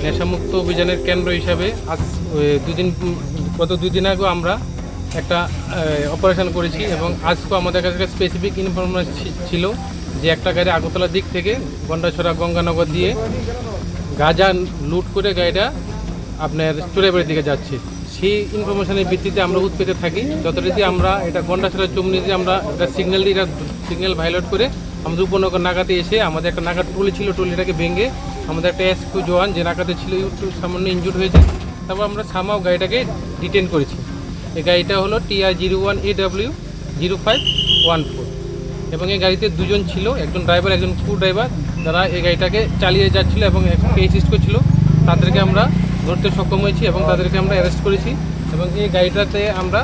নেশামুক্ত অভিযানের কেন্দ্র হিসাবে আজ গত 2 দিন আগে আমরা একটা অপারেশন করেছি এবং আজকেও আমাদের কাছে স্পেসিফিক ইনফরমেশন ছিল যে একটা গাড়ি আগরতলার দিক থেকে গন্ডাছড়া গঙ্গানগর দিয়ে গাঁজা লুট করে গাড়িটা আপনার চোরাইবাড়ির দিকে যাচ্ছে। সেই ইনফরমেশনের ভিত্তিতে আমরা উৎপেতে থাকি। যতটুকু আমরা এটা গন্ডাছড়া চমনিতে আমরা এটা সিগন্যাল ভায়োলেট করে আমাদের উপনগর নাগাতে এসে আমাদের একটা নাগাদ টলি ছিল, টলিটাকে ভেঙে আমাদের একটা এসকিউ জওয়ান যে নাগাতে ছিল একটু সামান্য ইনজুর্ড হয়েছে। তারপর আমরা সামাও গাড়িটাকে ডিটেন করেছি। এই গাড়িটা হলো TR01AW0514 এবং এই গাড়িতে 2 জন ছিল, একজন ড্রাইভার একজন কো ড্রাইভার, যারা এই গাড়িটাকে চালিয়ে যাচ্ছিল এবং অ্যাসিস্ট করছিল। তাদেরকে আমরা ধরতে সক্ষম হয়েছি এবং তাদেরকে আমরা অ্যারেস্ট করেছি এবং এই গাড়িটাতে আমরা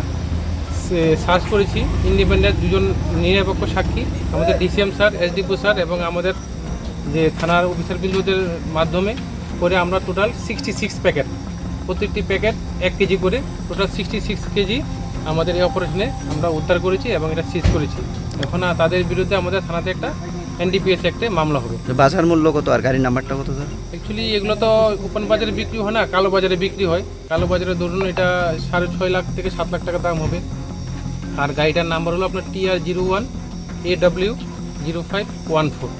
সার্চ করেছি ইন্ডিপেন্ডেন্ট 2 জন নিরপেক্ষ সাক্ষী, আমাদের ডিসিএম স্যার, এসডিপো স্যার এবং আমাদের যে থানার অফিসার বিন্দুদের মাধ্যমে করে আমরা টোটাল 66 প্যাকেট, প্রত্যেকটি প্যাকেট 1 কেজি করে টোটাল 66 কেজি আমাদের এই অপারেশনে আমরা উদ্ধার করেছি এবং এটা সিজ করেছি। এখন তাদের বিরুদ্ধে আমাদের থানাতে একটা NDPS অ্যাক্টে মামলা হবে। বাজার মূল্য কত আর গাড়ির নাম্বারটা কত স্যার? অ্যাকচুয়ালি এগুলো তো ওপেন বাজারে বিক্রি হয় না, কালো বাজারে বিক্রি হয়। কালো বাজারে ধরুন এটা 6.5 লাখ থেকে 7 লাখ টাকা দাম হবে। আর গাড়িটার নাম্বার হলো আপনার TR01AW0514।